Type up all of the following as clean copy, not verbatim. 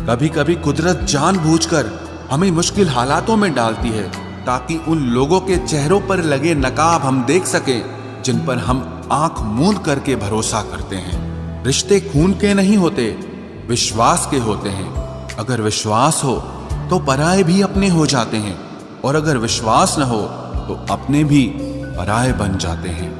कभी कभी कुदरत जानबूझकर हमें मुश्किल हालातों में डालती है ताकि उन लोगों के चेहरों पर लगे नकाब हम देख सकें जिन पर हम आंख मूंद करके भरोसा करते हैं। रिश्ते खून के नहीं होते, विश्वास के होते हैं। अगर विश्वास हो तो पराये भी अपने हो जाते हैं, और अगर विश्वास न हो तो अपने भी पराये बन जाते हैं।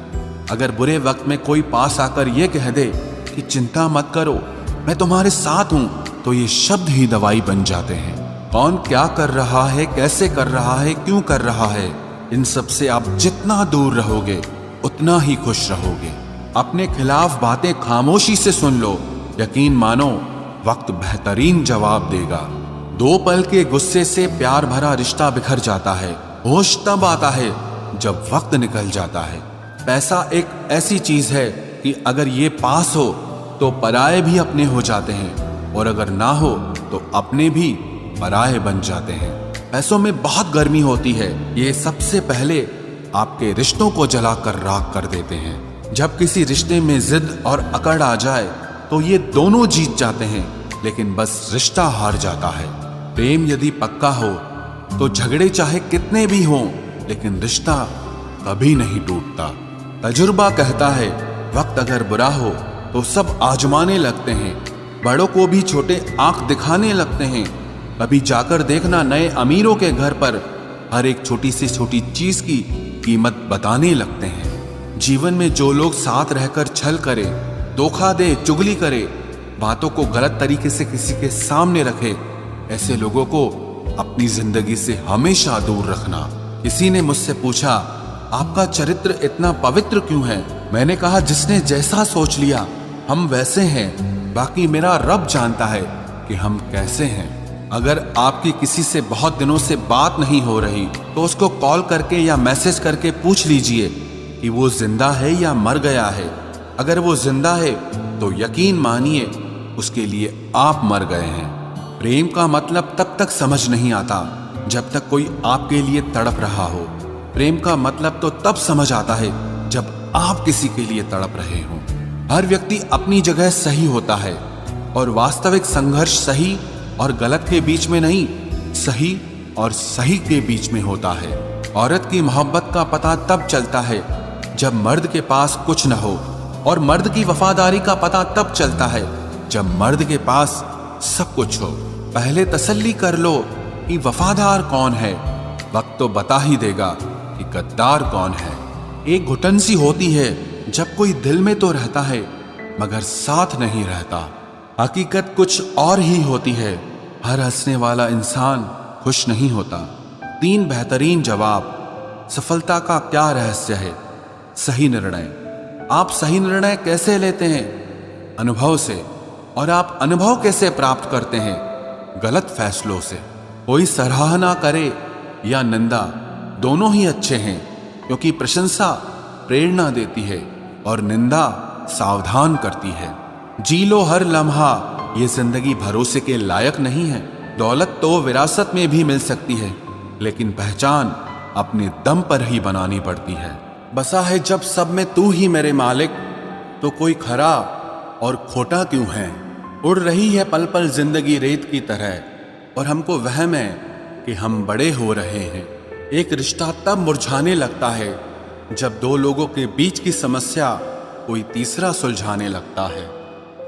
अगर बुरे वक्त में कोई पास आकर ये कह दे कि चिंता मत करो, मैं तुम्हारे साथ हूं, तो ये शब्द ही दवाई बन जाते हैं। कौन क्या कर रहा है, कैसे कर रहा है, क्यों कर रहा है, इन सब से आप जितना दूर रहोगे उतना ही खुश रहोगे। अपने खिलाफ बातें खामोशी से सुन लो, यकीन मानो वक्त बेहतरीन जवाब देगा। 2 पल के गुस्से से प्यार भरा रिश्ता बिखर जाता है। होश तब आता है जब वक्त निकल जाता है। पैसा एक ऐसी चीज है कि अगर ये पास हो तो पराये भी अपने हो जाते हैं, और अगर ना हो तो अपने भी पराये बन जाते हैं। पैसों में बहुत गर्मी होती है, ये सबसे पहले आपके रिश्तों को जलाकर राख कर देते हैं। जब किसी रिश्ते में जिद और अकड़ आ जाए तो ये दोनों जीत जाते हैं, लेकिन बस रिश्ता हार जाता है। प्रेम यदि पक्का हो तो झगड़े चाहे कितने भी हों, लेकिन रिश्ता कभी नहीं टूटता। तजुर्बा कहता है वक्त अगर बुरा हो तो सब आजमाने लगते हैं, बड़ों को भी छोटे आंख दिखाने लगते हैं। कभी जाकर देखना नए अमीरों के घर पर हर एक छोटी से छोटी चीज की कीमत बताने लगते हैं। जीवन में जो लोग साथ रहकर छल करे, धोखा दे, चुगली करे, बातों को गलत तरीके से किसी के सामने रखे, ऐसे लोगों को अपनी जिंदगी से हमेशा दूर रखना। किसी ने मुझसे पूछा, आपका चरित्र इतना पवित्र क्यों है? मैंने कहा, जिसने जैसा सोच लिया हम वैसे हैं, बाकी मेरा रब जानता है कि हम कैसे हैं। अगर आपकी किसी से बहुत दिनों से बात नहीं हो रही तो उसको कॉल करके या मैसेज करके पूछ लीजिए कि वो जिंदा है या मर गया है। अगर वो जिंदा है तो यकीन मानिए उसके लिए आप मर गए हैं। प्रेम का मतलब तब तक समझ नहीं आता जब तक कोई आपके लिए तड़प रहा हो। प्रेम का मतलब तो तब समझ आता है जब आप किसी के लिए तड़प रहे हो। हर व्यक्ति अपनी जगह सही होता है, और वास्तविक संघर्ष सही और गलत के बीच में नहीं, सही और सही के बीच में होता है। औरत की मोहब्बत का पता तब चलता है जब मर्द के पास कुछ न हो, और मर्द की वफादारी का पता तब चलता है जब मर्द के पास सब कुछ हो। पहले तसल्ली कर लो कि वफादार कौन है, वक्त तो बता ही देगा कि गद्दार कौन है। एक घुटन सी होती है जब कोई दिल में तो रहता है मगर साथ नहीं रहता। हकीकत कुछ और ही होती है, हर हंसने वाला इंसान खुश नहीं होता। 3 बेहतरीन जवाब। सफलता का क्या रहस्य है? सही निर्णय। आप सही निर्णय कैसे लेते हैं? अनुभव से। और आप अनुभव कैसे प्राप्त करते हैं? गलत फैसलों से। कोई सराहना करे या निंदा, दोनों ही अच्छे हैं, क्योंकि प्रशंसा प्रेरणा देती है और निंदा सावधान करती है। जी लो हर लम्हा, ये जिंदगी भरोसे के लायक नहीं है। दौलत तो विरासत में भी मिल सकती है, लेकिन पहचान अपने दम पर ही बनानी पड़ती है। बसा है जब सब में तू ही मेरे मालिक, तो कोई खरा और खोटा क्यों है? उड़ रही है पल पल जिंदगी रेत की तरह, और हमको वहम है कि हम बड़े हो रहे हैं। एक रिश्ता तब मुरझाने लगता है जब 2 लोगों के बीच की समस्या कोई तीसरा सुलझाने लगता है।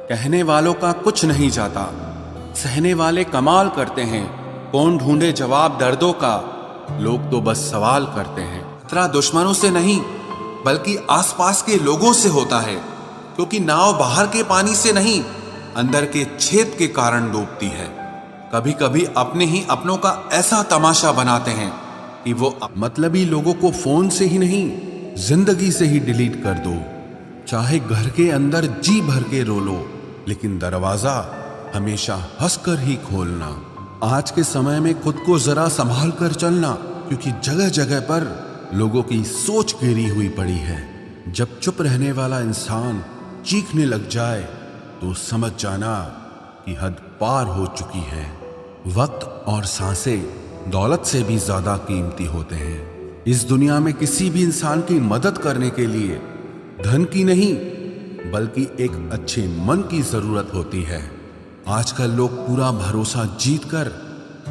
कहने वालों का कुछ नहीं जाता, सहने वाले कमाल करते हैं। कौन ढूंढे जवाब दर्दों का, लोग तो बस सवाल करते हैं। खतरा दुश्मनों से नहीं बल्कि आसपास के लोगों से होता है, क्योंकि नाव बाहर के पानी से नहीं, अंदर के छेद के कारण डूबती है। कभी कभी अपने ही अपनों का ऐसा तमाशा बनाते हैं कि वो मतलबी लोगों को फोन से ही नहीं, जिंदगी से ही डिलीट कर दो। चाहे घर के अंदर जी भर के रो लो, लेकिन दरवाजा हमेशा हंसकर ही खोलना। आज के समय में खुद को जरा संभाल कर चलना, क्योंकि जगह जगह पर लोगों की सोच घेरी हुई पड़ी है। जब चुप रहने वाला इंसान चीखने लग जाए तो समझ जाना कि हद पार हो चुकी है। वक्त और सांसें दौलत से भी ज्यादा कीमती होते हैं। इस दुनिया में किसी भी इंसान की मदद करने के लिए धन की नहीं बल्कि एक अच्छे मन की जरूरत होती है। आजकल लोग पूरा भरोसा जीत कर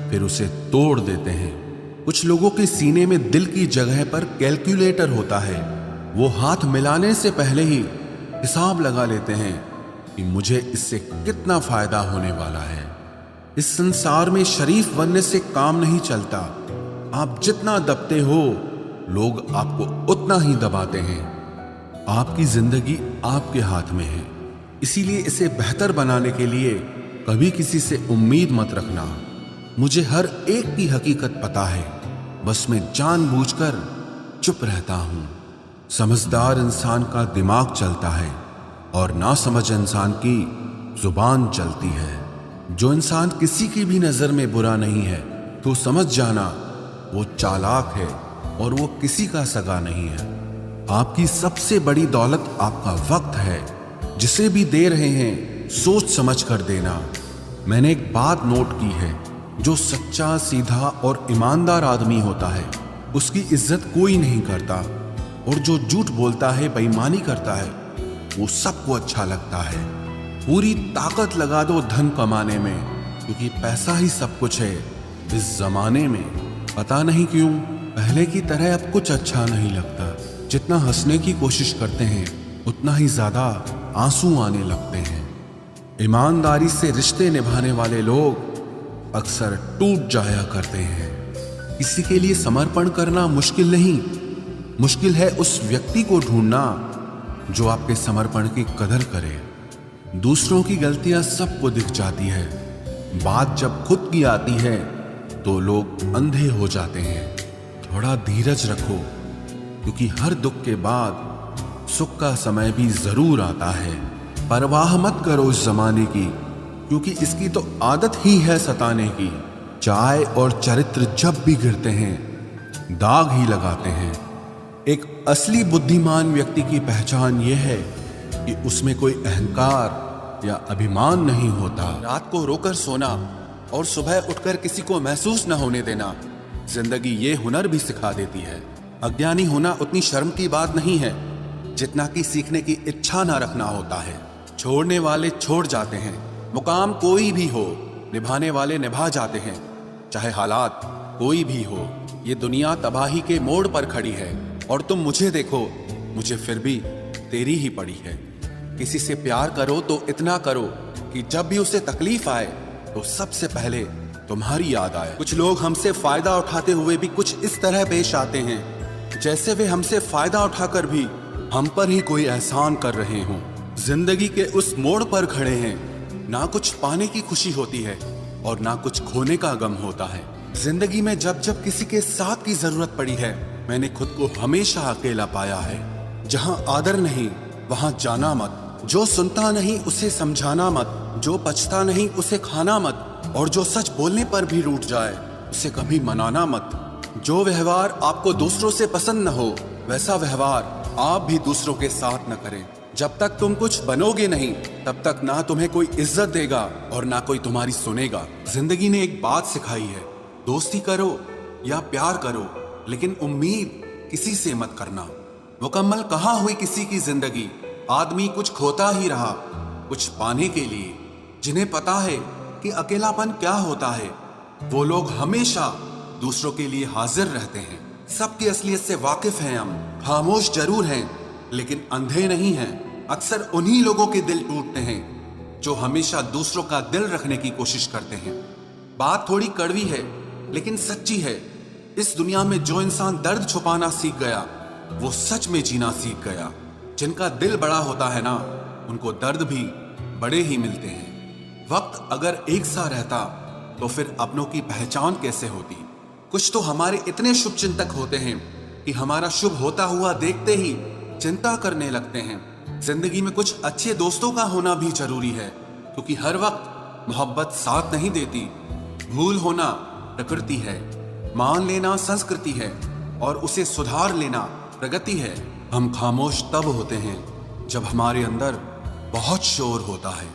फिर उसे तोड़ देते हैं। कुछ लोगों के सीने में दिल की जगह पर कैलकुलेटर होता है। वो हाथ मिलाने से पहले ही हिसाब लगा लेते हैं कि मुझे इससे कितना फायदा होने वाला है। इस संसार में शरीफ बनने से काम नहीं चलता। आप जितना दबते हो, लोग आपको उतना ही दबाते हैं। आपकी जिंदगी आपके हाथ में है, इसीलिए इसे बेहतर बनाने के लिए कभी किसी से उम्मीद मत रखना। मुझे हर एक की हकीकत पता है, बस मैं जानबूझकर चुप रहता हूं। समझदार इंसान का दिमाग चलता है और नासमझ इंसान की जुबान चलती है। जो इंसान किसी की भी नजर में बुरा नहीं है तो समझ जाना वो चालाक है और वो किसी का सगा नहीं है। आपकी सबसे बड़ी दौलत आपका वक्त है। जिसे भी दे रहे हैं सोच समझ कर देना। मैंने एक बात नोट की है, जो सच्चा, सीधा और ईमानदार आदमी होता है उसकी इज्जत कोई नहीं करता, और जो झूठ बोलता है, बेईमानी करता है, वो सबको अच्छा लगता है। पूरी ताकत लगा दो धन कमाने में, क्योंकि पैसा ही सब कुछ है इस जमाने में। पता नहीं क्यों पहले की तरह अब कुछ अच्छा नहीं लगता। जितना हंसने की कोशिश करते हैं उतना ही ज्यादा आंसू आने लगते हैं। ईमानदारी से रिश्ते निभाने वाले लोग अक्सर टूट जाया करते हैं। किसी के लिए समर्पण करना मुश्किल नहीं, मुश्किल है उस व्यक्ति को ढूंढना जो आपके समर्पण की कदर करे। दूसरों की गलतियां सबको दिख जाती है, बात जब खुद की आती है तो लोग अंधे हो जाते हैं। थोड़ा धीरज रखो, क्योंकि हर दुख के बाद सुख का समय भी जरूर आता है। परवाह मत करो इस जमाने की, क्योंकि इसकी तो आदत ही है सताने की। चाय और चरित्र जब भी गिरते हैं दाग ही लगाते हैं। एक असली बुद्धिमान व्यक्ति की पहचान यह है कि उसमें कोई अहंकार या अभिमान नहीं होता। रात को रोकर सोना और सुबह उठकर किसी को महसूस न होने देना जिंदगी ये हुनर भी सिखा देती है। अज्ञानी होना उतनी शर्म की बात नहीं है जितना कि सीखने की इच्छा ना रखना होता है। छोड़ने वाले छोड़ जाते हैं, मुकाम कोई भी हो, निभाने वाले निभा जाते हैं। चाहे हालात कोई भी हो, ये दुनिया तबाही के मोड़ पर खड़ी है और तुम मुझे देखो, मुझे फिर भी तेरी ही पड़ी है। किसी से प्यार करो तो इतना करो कि जब भी उसे तकलीफ आए तो सबसे पहले तुम्हारी याद आए। कुछ लोग हमसे फायदा उठाते हुए भी कुछ इस तरह पेश आते हैं जैसे वे हमसे फायदा उठाकर भी हम पर ही कोई एहसान कर रहे हों। जिंदगी के उस मोड़ पर खड़े हैं, ना कुछ पाने की खुशी होती है और ना कुछ खोने का गम होता है। जिंदगी में जब जब किसी के साथ की जरूरत पड़ी है, मैंने खुद को हमेशा अकेला पाया है। जहां आदर नहीं वहां जाना मत, जो सुनता नहीं उसे समझाना मत, जो पछता नहीं उसे खाना मत, और जो सच बोलने पर भी रूठ जाए उसे कभी मनाना मत। जो व्यवहार आपको दूसरों से पसंद न हो वैसा व्यवहार आप भी दूसरों के साथ न करें। जब तक तुम कुछ बनोगे नहीं तब तक ना तुम्हें कोई इज्जत देगा और ना कोई तुम्हारी सुनेगा। जिंदगी ने एक बात सिखाई है, दोस्ती करो या प्यार करो, लेकिन उम्मीद किसी से मत करना। मुकम्मल कहाँ हुई किसी की जिंदगी, आदमी कुछ खोता ही रहा कुछ पाने के लिए। जिन्हें पता है कि अकेलापन क्या होता है, वो लोग हमेशा दूसरों के लिए हाजिर रहते हैं। सबकी असलियत से वाकिफ हैं हम, खामोश जरूर हैं लेकिन अंधे नहीं हैं। अक्सर उन्हीं लोगों के दिल टूटते हैं जो हमेशा दूसरों का दिल रखने की कोशिश करते हैं। बात थोड़ी कड़वी है लेकिन सच्ची है। इस दुनिया में जो इंसान दर्द छुपाना सीख गया वो सच में जीना सीख गया। जिनका दिल बड़ा होता है ना, उनको दर्द भी बड़े ही मिलते हैं। वक्त अगर एक सा रहता तो फिर अपनों की पहचान कैसे होती। कुछ तो हमारे इतने शुभ चिंतक होते हैं कि हमारा शुभ होता हुआ देखते ही चिंता करने लगते हैं। जिंदगी में कुछ अच्छे दोस्तों का होना भी जरूरी है, क्योंकि हर वक्त मोहब्बत साथ नहीं देती। भूल होना प्रकृति है, मान लेना संस्कृति है और उसे सुधार लेना प्रगति है। हम खामोश तब होते हैं जब हमारे अंदर बहुत शोर होता है।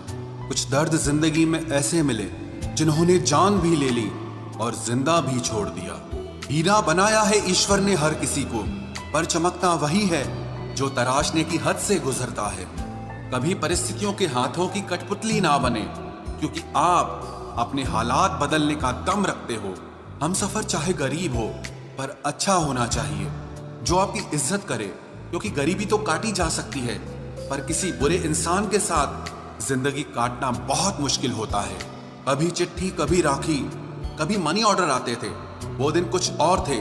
कुछ दर्द जिंदगी में ऐसे मिले जिन्होंने जान भी ले ली और जिंदा भी छोड़ दिया। हीरा बनाया है ईश्वर ने हर किसी को, पर चमकता वही है जो तराशने की हद से गुजरता है। कभी परिस्थितियों के हाथों की कठपुतली ना बने, क्योंकि आप अपने हालात बदलने का दम रखते हो। हम सफर चाहे गरीब हो पर अच्छा होना चाहिए, जो आपकी इज्जत करे, क्योंकि गरीबी तो काटी जा सकती है पर किसी बुरे इंसान के साथ जिंदगी काटना बहुत मुश्किल होता है। कभी चिट्ठी, कभी राखी, कभी मनी ऑर्डर आते थे। वो दिन कुछ और थे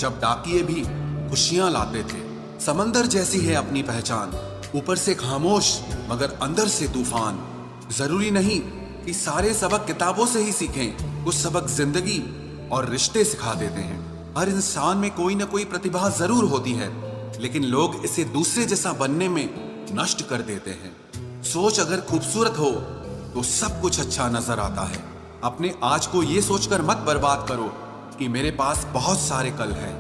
जब डाकिये भी खुशियां लाते थे। समंदर जैसी है अपनी पहचान, ऊपर से खामोश मगर अंदर से तूफान। जरूरी नहीं कि सारे सबक किताबों से ही सीखें, कुछ सबक जिंदगी और रिश्ते सिखा देते हैं। हर इंसान में कोई ना कोई प्रतिभा जरूर होती है, लेकिन लोग इसे दूसरे जैसा बनने में नष्ट कर देते हैं। सोच अगर खूबसूरत हो तो सब कुछ अच्छा नजर आता है। अपने आज को ये सोचकर मत बर्बाद करो कि मेरे पास बहुत सारे कल हैं।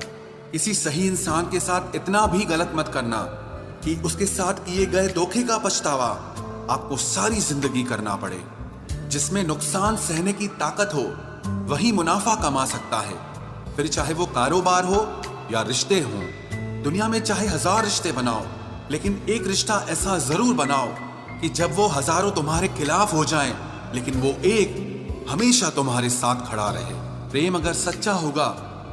किसी सही इंसान के साथ इतना भी गलत मत करना कि उसके साथ किए गए धोखे का पछतावा आपको सारी जिंदगी करना पड़े। जिसमें नुकसान सहने की ताकत हो वही मुनाफा कमा सकता है, फिर चाहे वो कारोबार हो या रिश्ते हों। दुनिया में चाहे 1000 रिश्ते बनाओ, लेकिन एक रिश्ता ऐसा जरूर बनाओ कि जब वो हजारों तुम्हारे खिलाफ हो जाएं, लेकिन वो एक हमेशा तुम्हारे साथ खड़ा रहे। प्रेम अगर सच्चा होगा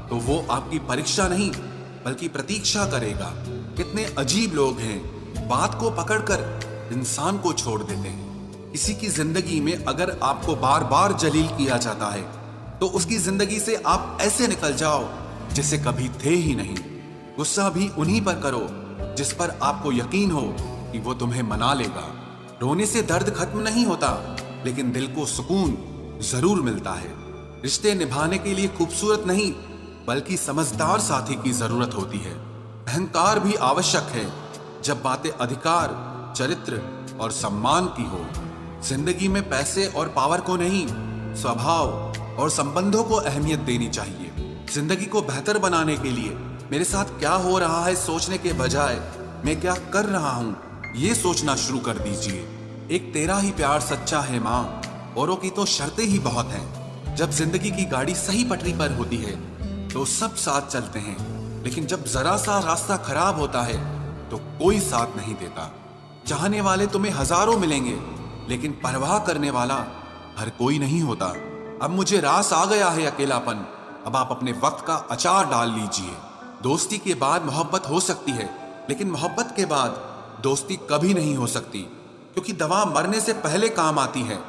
तो वो आपकी परीक्षा नहीं बल्कि प्रतीक्षा करेगा। कितने अजीब लोग हैं, बात को पकड़कर इंसान को छोड़ देते हैं। किसी की जिंदगी में अगर आपको बार बार जलील किया जाता है तो उसकी जिंदगी से आप ऐसे निकल जाओ जैसे कभी थे ही नहीं। गुस्सा भी उन्हीं पर करो जिस पर आपको यकीन हो कि वो तुम्हें मना लेगा। रोने से दर्द खत्म नहीं होता, लेकिन दिल को सुकून जरूर मिलता है। रिश्ते निभाने के लिए खूबसूरत नहीं बल्कि समझदार साथी की जरूरत होती है। अहंकार भी आवश्यक है जब बातें अधिकार, चरित्र और सम्मान की हो। जिंदगी में पैसे और पावर को नहीं, स्वभाव और संबंधों को अहमियत देनी चाहिए। जिंदगी को बेहतर बनाने के लिए मेरे साथ क्या हो रहा है सोचने के बजाय मैं क्या कर रहा हूँ ये सोचना शुरू कर दीजिए। एक तेरा ही प्यार सच्चा है माँ, औरों की तो शर्तें ही बहुत हैं। जब जिंदगी की गाड़ी सही पटरी पर होती है तो सब साथ चलते हैं, लेकिन जब जरा सा रास्ता खराब होता है तो कोई साथ नहीं देता। चाहने वाले तुम्हें हजारों मिलेंगे, लेकिन परवाह करने वाला हर कोई नहीं होता। अब मुझे रास आ गया है अकेलापन, अब आप अपने वक्त का अचार डाल लीजिए। दोस्ती के बाद मोहब्बत हो सकती है, लेकिन मोहब्बत के बाद दोस्ती कभी नहीं हो सकती, क्योंकि दवा मरने से पहले काम आती है,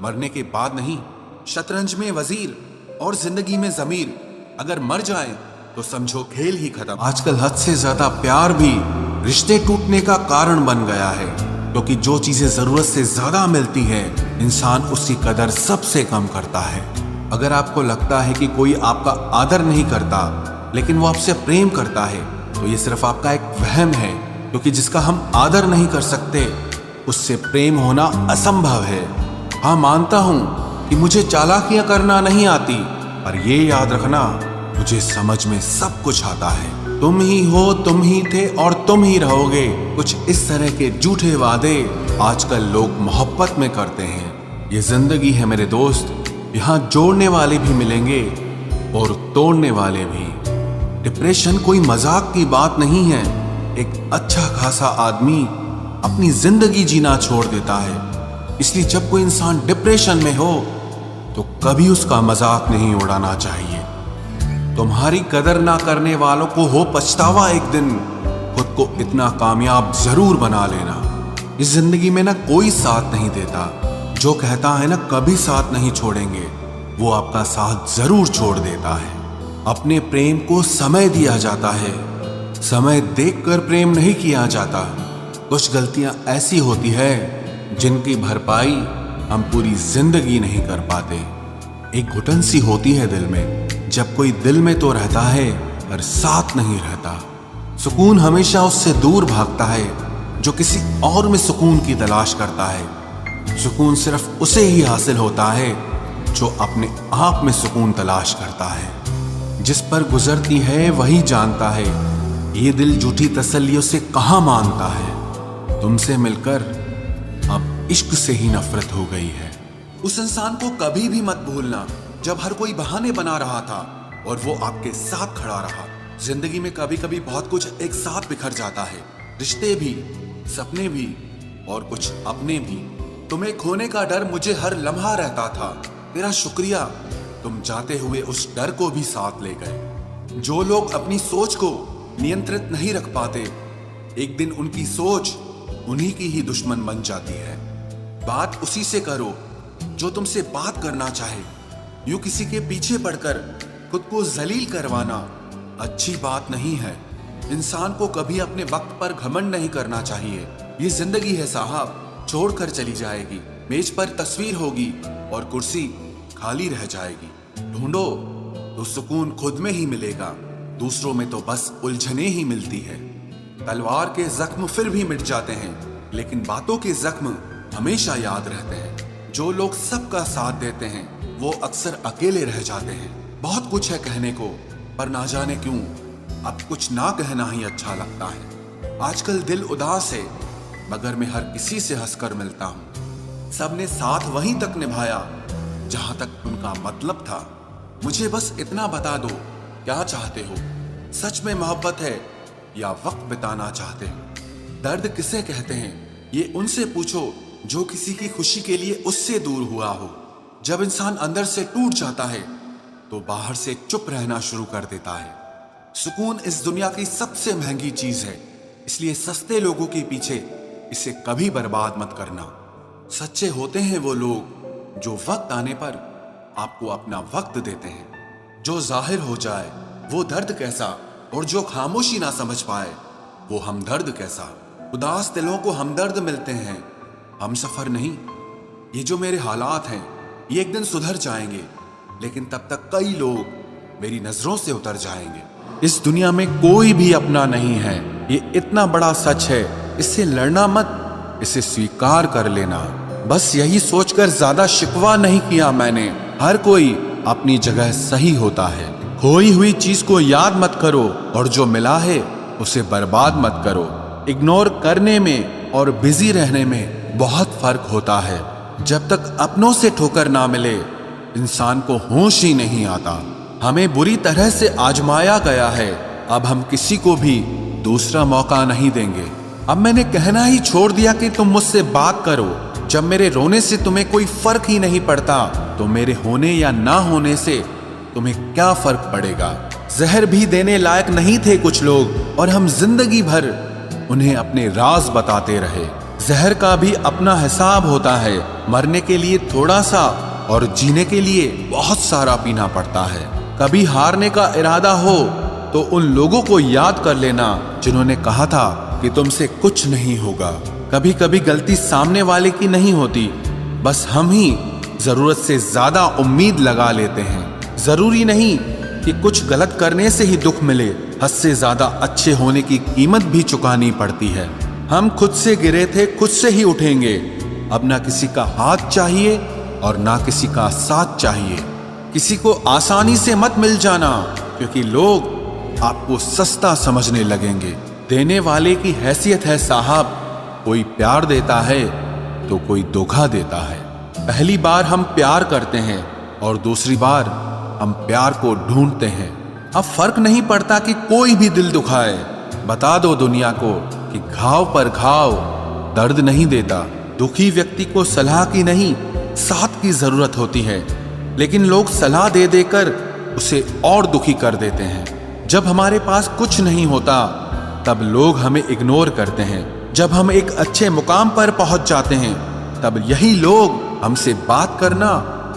मरने के बाद नहीं। शतरंज में वजीर और जिंदगी में जमीर अगर मर जाए तो समझो खेल ही खत्म। आजकल हद से ज्यादा प्यार भी रिश्ते टूटने का कारण बन गया है, क्योंकि जो चीजें जरूरत से ज्यादा मिलती है इंसान उसकी कदर सबसे कम करता है। अगर आपको लगता है कि कोई आपका आदर नहीं करता लेकिन वो आपसे प्रेम करता है तो ये सिर्फ आपका एक वहम है, क्योंकि जिसका हम आदर नहीं कर सकते उससे प्रेम होना असंभव है। हाँ, मानता हूं कि मुझे चालाकियां करना नहीं आती, पर ये याद रखना मुझे समझ में सब कुछ आता है। तुम ही हो, तुम ही थे और तुम ही रहोगे, कुछ इस तरह के झूठे वादे आजकल लोग मोहब्बत में करते हैं। ये जिंदगी है मेरे दोस्त, यहाँ जोड़ने वाले भी मिलेंगे और तोड़ने वाले भी। डिप्रेशन कोई मजाक की बात नहीं है। एक अच्छा खासा आदमी अपनी जिंदगी जीना छोड़ देता है, इसलिए जब कोई इंसान डिप्रेशन में हो तो कभी उसका मजाक नहीं उड़ाना चाहिए। तुम्हारी कदर ना करने वालों को हो पछतावा एक दिन, खुद को इतना कामयाब जरूर बना लेना। इस जिंदगी में ना कोई साथ नहीं देता, जो कहता है ना कभी साथ नहीं छोड़ेंगे, वो आपका साथ जरूर छोड़ देता है। अपने प्रेम को समय दिया जाता है, समय देखकर प्रेम नहीं किया जाता। कुछ गलतियां ऐसी होती है जिनकी भरपाई हम पूरी जिंदगी नहीं कर पाते। एक घुटन सी होती है दिल में, जब कोई दिल में तो रहता है पर साथ नहीं रहता। सुकून हमेशा उससे दूर भागता है जो किसी और में सुकून की तलाश करता है। सुकून सिर्फ उसे ही हासिल होता है जो अपने आप में सुकून तलाश करता है। जिस पर गुजरती है वही जानता है, ये दिल झूठी तसल्लियों से कहाँ मानता है। तुमसे मिलकर अब इश्क से ही नफरत हो गई है। उस इंसान को कभी भी मत भूलना जब हर कोई बहाने बना रहा था और वो आपके साथ खड़ा रहा। जिंदगी में कभी कभी बहुत कुछ एक साथ बिखर जाता है, रिश्ते भी, सपने भी और कुछ अपने भी। तुम्हें खोने का डर मुझे हर लम्हा रहता था। तेरा शुक्रिया, तुम जाते हुए उस डर को भी साथ ले गए। जो लोग अपनी सोच को नियंत्रित नहीं रख पाते, एक दिन उनकी सोच उन्हीं की ही दुश्मन बन जाती है। बात उसी से करो जो तुमसे बात करना चाहे। यूं किसी के पीछे पड़कर खुद को जलील करवाना अच्छी बात नहीं है। इंसान को कभी अपने वक्त पर घमंड नहीं करना चाहिए। ये जिंदगी है साहब, छोड़कर चली जाएगी। मेज पर तस्वीर होगी और कुर्सी खाली रह जाएगी। ढूंढो तो सुकून खुद में ही मिलेगा, दूसरों में तो बस उलझने ही मिलती है। तलवार के जख्म फिर भी मिट जाते हैं, लेकिन बातों के जख्म हमेशा याद रहते हैं। जो लोग सबका साथ देते हैं वो अक्सर अकेले रह जाते हैं। बहुत कुछ है कहने को, पर ना जाने क्यों अब कुछ ना कहना ही अच्छा लगता है। आजकल दिल उदास है, मगर मैं हर किसी से हंसकर मिलता हूँ। सबने साथ वहीं तक निभाया जहां तक उनका मतलब था। मुझे बस इतना बता दो, क्या चाहते हो? सच में मोहब्बत है या वक्त बिताना चाहते हो? दर्द किसे कहते हैं ये उनसे पूछो जो किसी की खुशी के लिए उससे दूर हुआ हो। जब इंसान अंदर से टूट जाता है तो बाहर से चुप रहना शुरू कर देता है। सुकून इस दुनिया की सबसे महंगी चीज है, इसलिए सस्ते लोगों के पीछे इसे कभी बर्बाद मत करना। सच्चे होते हैं वो लोग जो वक्त आने पर आपको अपना वक्त देते हैं। जो जाहिर हो जाए वो दर्द कैसा, और जो खामोशी ना समझ पाए वो हमदर्द कैसा। उदास दिलों को हमदर्द मिलते हैं, हम सफर नहीं। ये जो मेरे हालात हैं ये एक दिन सुधर जाएंगे, लेकिन तब तक कई लोग मेरी नजरों से उतर जाएंगे। इस दुनिया में कोई भी अपना नहीं है, ये इतना बड़ा सच है। इससे लड़ना मत, इसे स्वीकार कर लेना। बस यही सोचकर ज्यादा शिकवा नहीं किया मैंने। हर कोई अपनी जगह सही होता है। खोई हुई चीज को याद मत करो, और जो मिला है उसे बर्बाद मत करो। इग्नोर करने में और बिजी रहने में बहुत फर्क होता है। जब तक अपनों से ठोकर ना मिले इंसान को होश ही नहीं आता। हमें बुरी तरह से आजमाया गया है, अब हम किसी को भी दूसरा मौका नहीं देंगे। अब मैंने कहना ही छोड़ दिया कि तुम मुझसे बात करो। जब मेरे रोने से तुम्हें कोई फर्क ही नहीं पड़ता, तो मेरे होने या ना होने से तुम्हें क्या फर्क पड़ेगा। जहर भी देने लायक नहीं थे कुछ लोग, और हम जिंदगी भर उन्हें अपने राज बताते रहे। जहर का भी अपना हिसाब होता है। मरने के लिए थोड़ा सा और जीने के लिए बहुत सारा पीना पड़ता है। कभी हारने का इरादा हो तो उन लोगों को याद कर लेना जिन्होंने कहा था कि तुमसे कुछ नहीं होगा। कभी कभी गलती सामने वाले की नहीं होती, बस हम ही जरूरत से ज्यादा उम्मीद लगा लेते हैं। जरूरी नहीं कि कुछ गलत करने से ही दुख मिले, हद से ज्यादा अच्छे होने की कीमत भी चुकानी पड़ती है। हम खुद से गिरे थे, खुद से ही उठेंगे। अब ना किसी का हाथ चाहिए और ना किसी का साथ चाहिए। किसी को आसानी से मत मिल जाना, क्योंकि लोग आपको सस्ता समझने लगेंगे। देने वाले की हैसियत है साहब, कोई प्यार देता है तो कोई धोखा देता है। पहली बार हम प्यार करते हैं और दूसरी बार हम प्यार को ढूंढते हैं। अब फर्क नहीं पड़ता कि कोई भी दिल दुखाए। बता दो दुनिया को कि घाव पर घाव दर्द नहीं देता। दुखी व्यक्ति को सलाह की नहीं, साथ की जरूरत होती है, लेकिन लोग सलाह दे देकर उसे और दुखी कर देते हैं। जब हमारे पास कुछ नहीं होता तब लोग हमें इग्नोर करते हैं। जब हम एक अच्छे मुकाम पर पहुंच जाते हैं तब यही लोग हमसे बात करना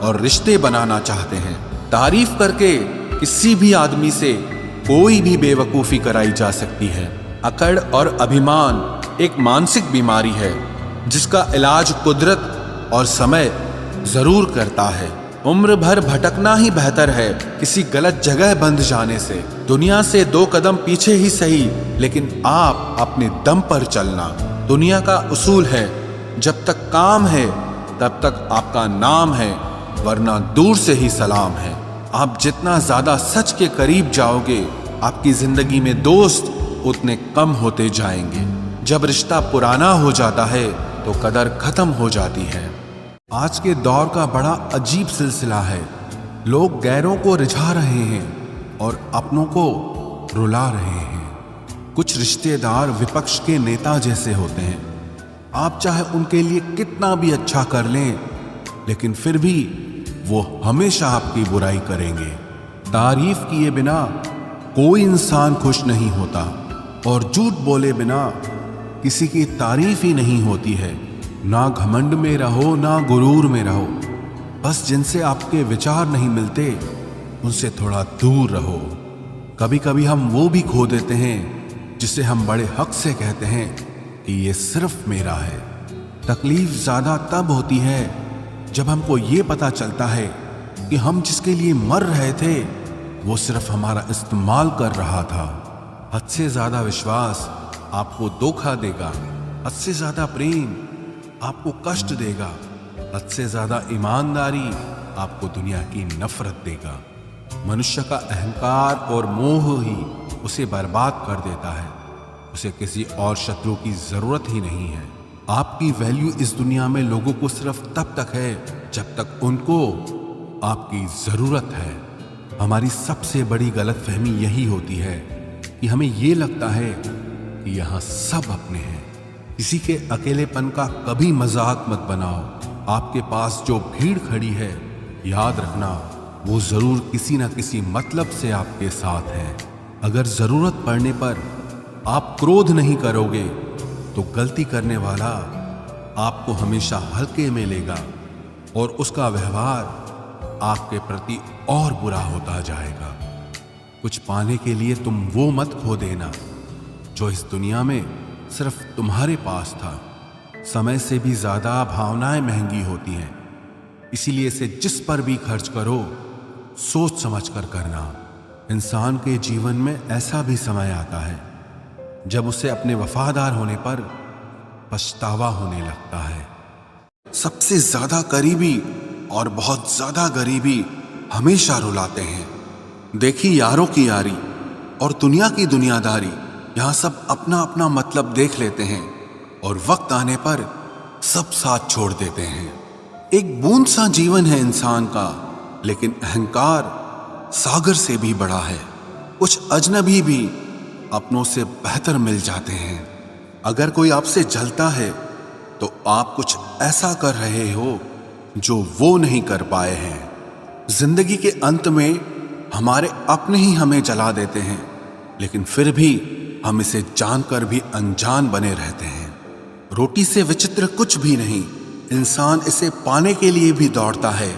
और रिश्ते बनाना चाहते हैं। तारीफ करके किसी भी आदमी से कोई भी बेवकूफी कराई जा सकती है। अकड़ और अभिमान एक मानसिक बीमारी है जिसका इलाज कुदरत और समय जरूर करता है। उम्र भर भटकना ही बेहतर है किसी गलत जगह बंध जाने से। दुनिया से 2 कदम पीछे ही सही, लेकिन आप अपने दम पर चलना। दुनिया का उसूल है, जब तक काम है तब तक आपका नाम है, वरना दूर से ही सलाम है। आप जितना ज्यादा सच के करीब जाओगे, आपकी जिंदगी में दोस्त उतने कम होते जाएंगे। जब रिश्ता पुराना हो जाता है तो कदर खत्म हो जाती है। आज के दौर का बड़ा अजीब सिलसिला है। लोग गैरों को रिझा रहे हैं और अपनों को रुला रहे हैं। कुछ रिश्तेदार विपक्ष के नेता जैसे होते हैं। आप चाहे उनके लिए कितना भी अच्छा कर लें, लेकिन फिर भी वो हमेशा आपकी बुराई करेंगे। तारीफ किए बिना कोई इंसान खुश नहीं होता, और झूठ बोले बिना किसी की तारीफ ही नहीं होती है। ना घमंड में रहो, ना गुरूर में रहो। बस जिनसे आपके विचार नहीं मिलते उनसे थोड़ा दूर रहो। कभी कभी हम वो भी खो देते हैं जिसे हम बड़े हक से कहते हैं कि ये सिर्फ मेरा है। तकलीफ ज्यादा तब होती है जब हमको ये पता चलता है कि हम जिसके लिए मर रहे थे वो सिर्फ हमारा इस्तेमाल कर रहा था। हद से ज्यादा विश्वास आपको धोखा देगा, हद से ज्यादा प्रेम आपको कष्ट देगा, हद से ज्यादा ईमानदारी आपको दुनिया की नफरत देगा। मनुष्य का अहंकार और मोह ही उसे बर्बाद कर देता है। उसे किसी और शत्रु की जरूरत ही नहीं है। आपकी वैल्यू इस दुनिया में लोगों को सिर्फ तब तक है जब तक उनको आपकी जरूरत है। हमारी सबसे बड़ी गलतफहमी यही होती है कि हमें ये लगता है कि यहाँ सब अपने हैं। किसी के अकेलेपन का कभी मजाक मत बनाओ। आपके पास जो भीड़ खड़ी है, याद रखना वो जरूर किसी ना किसी मतलब से आपके साथ है। अगर जरूरत पड़ने पर आप क्रोध नहीं करोगे तो गलती करने वाला आपको हमेशा हल्के में लेगा और उसका व्यवहार आपके प्रति और बुरा होता जाएगा। कुछ पाने के लिए तुम वो मत खो देना जो इस दुनिया में सिर्फ तुम्हारे पास था। समय से भी ज्यादा भावनाएं महंगी होती हैं, इसीलिए इसे जिस पर भी खर्च करो सोच समझ कर करना। इंसान के जीवन में ऐसा भी समय आता है जब उसे अपने वफादार होने पर पछतावा होने लगता है। सबसे ज्यादा करीबी और बहुत ज्यादा गरीबी हमेशा रुलाते हैं। देखी यारों की यारी और दुनिया की दुनियादारी, यहां सब अपना अपना मतलब देख लेते हैं और वक्त आने पर सब साथ छोड़ देते हैं। एक बूंद सा जीवन है इंसान का, लेकिन अहंकार सागर से भी बड़ा है। कुछ अजनबी भी अपनों से बेहतर मिल जाते हैं। अगर कोई आपसे जलता है तो आप कुछ ऐसा कर रहे हो जो वो नहीं कर पाए हैं। जिंदगी के अंत में हमारे अपने ही हमें जला देते हैं, लेकिन फिर भी हम इसे जानकर भी अनजान बने रहते हैं। रोटी से विचित्र कुछ भी नहीं। इंसान इसे पाने के लिए भी दौड़ता है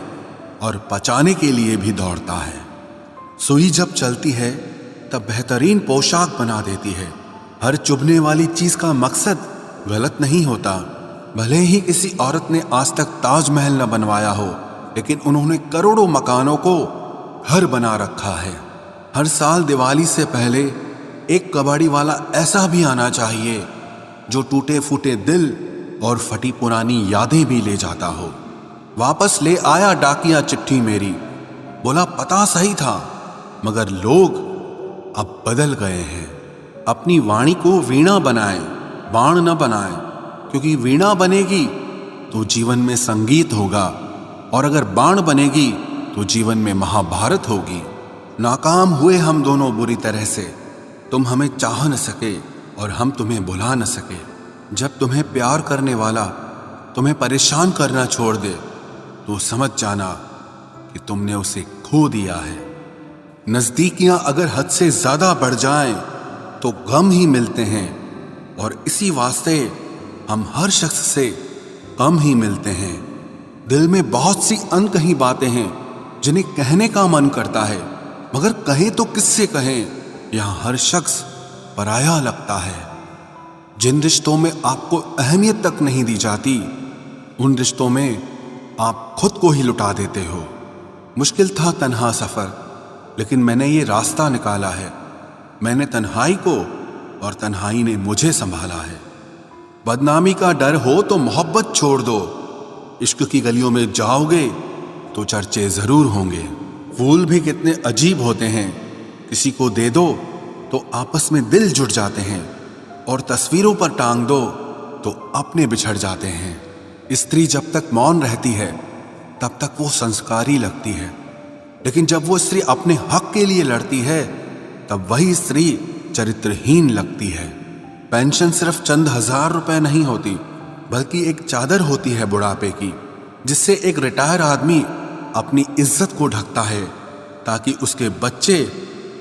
और पचाने के लिए भी दौड़ता है। सुई जब चलती है तब बेहतरीन पोशाक बना देती है। हर चुभने वाली चीज का मकसद गलत नहीं होता। भले ही किसी औरत ने आज तक ताजमहल न बनवाया हो, लेकिन उन्होंने करोड़ों मकानों को घर बना रखा है। हर साल दिवाली से पहले एक कबाड़ी वाला ऐसा भी आना चाहिए जो टूटे फूटे दिल और फटी पुरानी यादें भी ले जाता हो। वापस ले आया डाकिया चिट्ठी मेरी, बोला पता सही था मगर लोग अब बदल गए हैं। अपनी वाणी को वीणा बनाएं, बाण न बनाएं, क्योंकि वीणा बनेगी तो जीवन में संगीत होगा, और अगर बाण बनेगी तो जीवन में महाभारत होगी। नाकाम हुए हम दोनों बुरी तरह से। तुम हमें चाह न सके और हम तुम्हें भुला न सके। जब तुम्हें प्यार करने वाला तुम्हें परेशान करना छोड़ दे तो समझ जाना कि तुमने उसे खो दिया है। नजदीकियां अगर हद से ज्यादा बढ़ जाएं तो गम ही मिलते हैं, और इसी वास्ते हम हर शख्स से कम ही मिलते हैं। दिल में बहुत सी अनकही बातें हैं जिन्हें कहने का मन करता है, मगर कहें तो किससे कहें। यहां हर शख्स पराया लगता है। जिन रिश्तों में आपको अहमियत तक नहीं दी जाती, उन रिश्तों में आप खुद को ही लुटा देते हो। मुश्किल था तन्हा सफर, लेकिन मैंने ये रास्ता निकाला है। मैंने तन्हाई को और तन्हाई ने मुझे संभाला है। बदनामी का डर हो तो मोहब्बत छोड़ दो। इश्क की गलियों में जाओगे तो चर्चे जरूर होंगे। फूल भी कितने अजीब होते हैं, किसी को दे दो तो आपस में दिल जुड़ जाते हैं, और तस्वीरों पर टांग दो तो अपने बिछड़ जाते हैं। स्त्री जब तक मौन रहती है तब तक वो संस्कारी लगती है, लेकिन जब वो स्त्री अपने हक के लिए लड़ती है तब वही स्त्री चरित्रहीन लगती है। पेंशन सिर्फ चंद हजार रुपए नहीं होती, बल्कि एक चादर होती है बुढ़ापे की, जिससे एक रिटायर आदमी अपनी इज्जत को ढकता है ताकि उसके बच्चे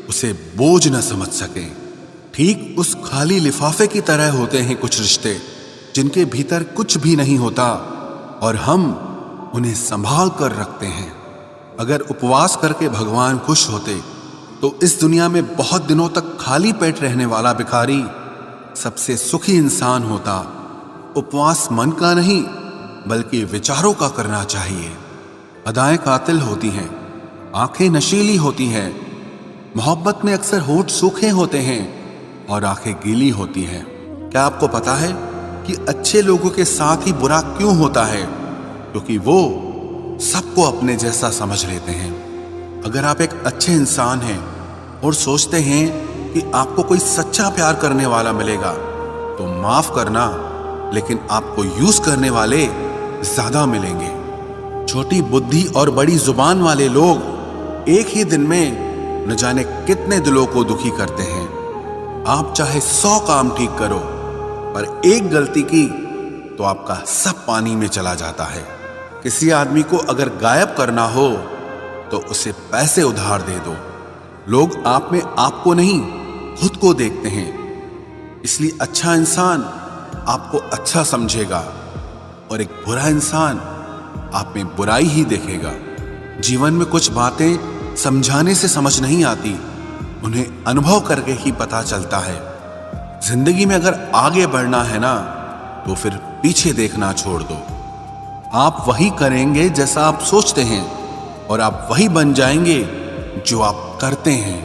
उसे बोझ न समझ सकें। ठीक उस खाली लिफाफे की तरह होते हैं कुछ रिश्ते, जिनके भीतर कुछ भी नहीं होता और हम उन्हें संभाल कर रखते हैं। अगर उपवास करके भगवान खुश होते तो इस दुनिया में बहुत दिनों तक खाली पेट रहने वाला भिखारी सबसे सुखी इंसान होता। उपवास मन का नहीं बल्कि विचारों का करना चाहिए। अदाएं कातिल होती हैं, आंखें नशीली होती हैं, मोहब्बत में अक्सर होंठ सूखे होते हैं और आंखें गीली होती हैं। क्या आपको पता है कि अच्छे लोगों के साथ ही बुरा क्यों होता है? क्योंकि वो सबको अपने जैसा समझ लेते हैं। अगर आप एक अच्छे इंसान हैं और सोचते हैं कि आपको कोई सच्चा प्यार करने वाला मिलेगा, तो माफ करना, लेकिन आपको यूज करने वाले ज्यादा मिलेंगे। छोटी बुद्धि और बड़ी जुबान वाले लोग एक ही दिन में न जाने कितने दिलों को दुखी करते हैं। आप चाहे 100 काम ठीक करो, पर एक गलती की तो आपका सब पानी में चला जाता है। किसी आदमी को अगर गायब करना हो तो उसे पैसे उधार दे दो। लोग आप में आपको नहीं, खुद को देखते हैं, इसलिए अच्छा इंसान आपको अच्छा समझेगा और एक बुरा इंसान आप में बुराई ही देखेगा। जीवन में कुछ बातें समझाने से समझ नहीं आती, उन्हें अनुभव करके ही पता चलता है। जिंदगी में अगर आगे बढ़ना है ना, तो फिर पीछे देखना छोड़ दो। आप वही करेंगे जैसा आप सोचते हैं और आप वही बन जाएंगे जो आप करते हैं।